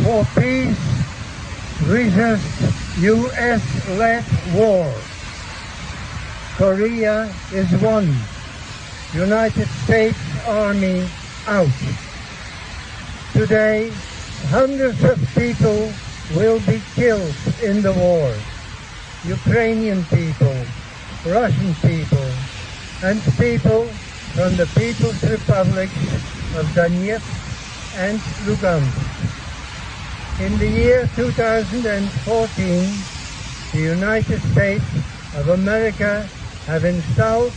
for peace resists U.S.-led war. Korea is won. United States Army out. Today, hundreds of people will be killed in the war. Ukrainian people, Russian people, and people from the People's Republics of Donetsk and Luhansk. In the year 2014, the United States of America have installed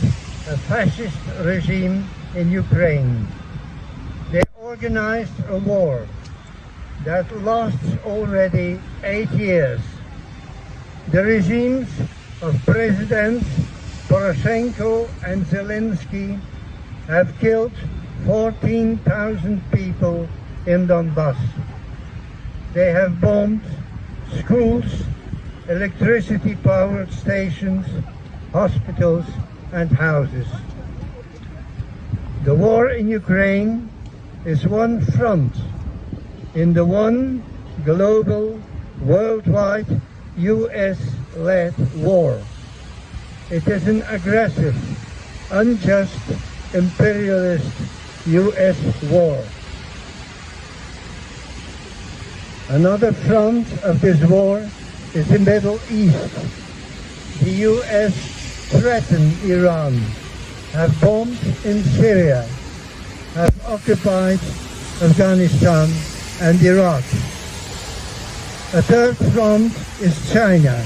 a fascist regime in Ukraine. They organized a war that lasts already 8 years. The regimes of Presidents Poroshenko and Zelenski have killed 14,000 people in Donbas. They have bombed schools, electricity-powered stations, hospitals, and houses. The war in Ukraine is one front in the one global, worldwide, US-led war. It is an aggressive, unjust, imperialist US war. Another front of this war is the Middle East. The US threaten Iran, have bombed in Syria, have occupied Afghanistan and Iraq. A third front is China.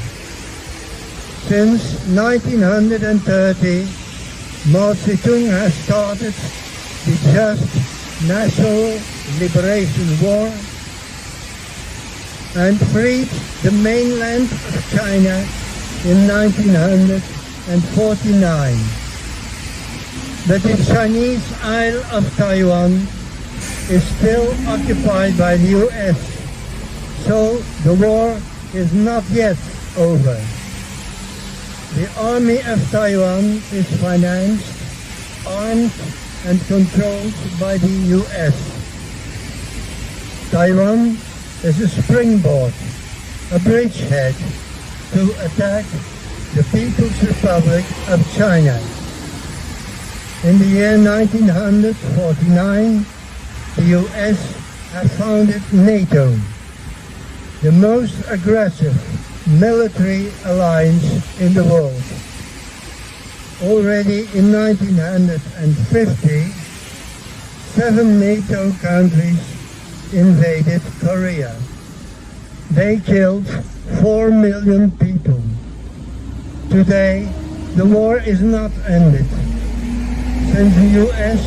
Since 1930, Mao Zedong has started the Just National Liberation War and freed the mainland of China in 1949. But the Chinese Isle of Taiwan is still occupied by the US, so the war is not yet over. The army of Taiwan is financed, armed, and controlled by the US. Taiwan is a springboard, a bridgehead to attack the People's Republic of China. In the year 1949, the US had founded NATO, the most aggressive military alliance in the world. Already in 1950, 7 NATO countries invaded Korea. They killed 4 million people. Today, the war is not ended, since the US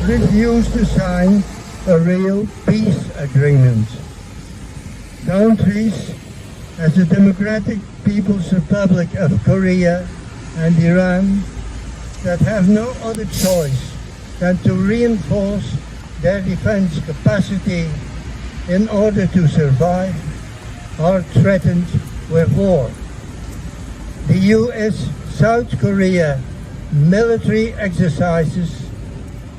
refused to sign a real peace agreement. Countries as the Democratic People's Republic of Korea and Iran that have no other choice than to reinforce their defense capacity in order to survive are threatened with war. The US-South Korea military exercises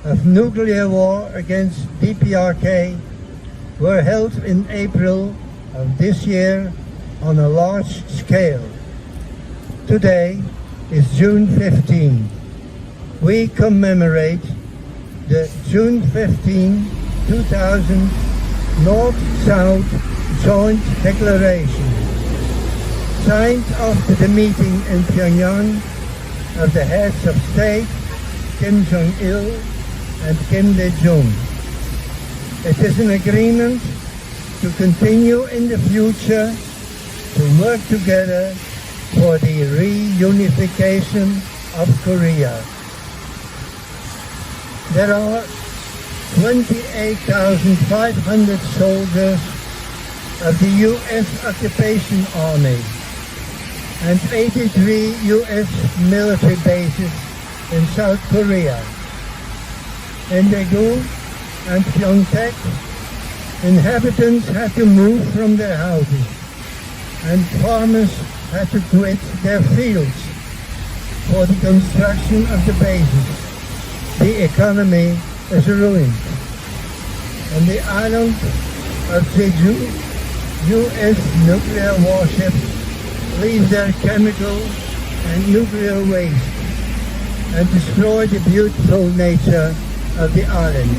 of nuclear war against DPRK were held in April of this year on a large scale. Today is June 15. We commemorate the June 15, 2000 North-South Joint Declaration, signed after the meeting in Pyongyang of the heads of state Kim Jong-il and Kim Dae-jung. It is an agreement to continue in the future to work together for the reunification of Korea. There are 28,500 soldiers of the U.S. occupation army and 83 U.S. military bases in South Korea. In Daegu and Pyeongtaek, inhabitants had to move from their houses and farmers had to quit their fields for the construction of the bases. The economy is ruined. On the island of Jeju, U.S. nuclear warships leave their chemical and nuclear waste and destroy the beautiful nature of the island.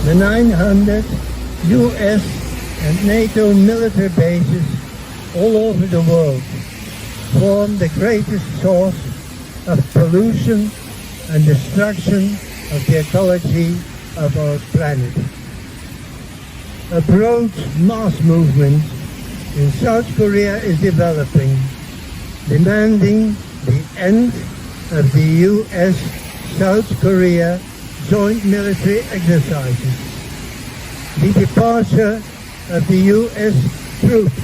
The 900 U.S. and NATO military bases all over the world form the greatest source of pollution and destruction of the ecology of our planet. A broad mass movement in South Korea is developing, demanding the end of the U.S.-South Korea joint military exercises, the departure of the U.S. troops,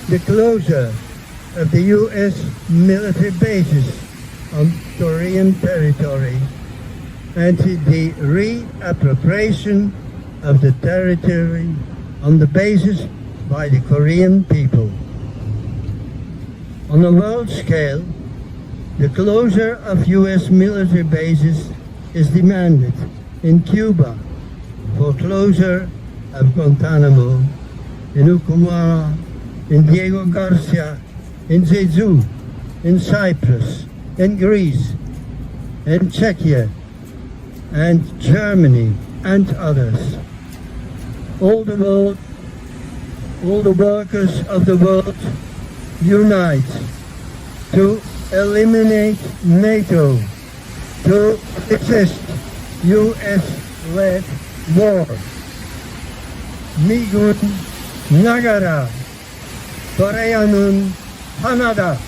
the closure of the U.S. military bases on Korean territory, and the reappropriation of the territory on the basis by the Korean people. On a world scale, the closure of U.S. military bases is demanded in Cuba, foreclosure of Guantanamo, in Ucumara, in Diego Garcia, in Jeju, in Cyprus, in Greece, in Czechia, and Germany, and others. All the workers of the world unite to eliminate NATO, to resist US-led war. 미군 나가라, 코리아는 하나다.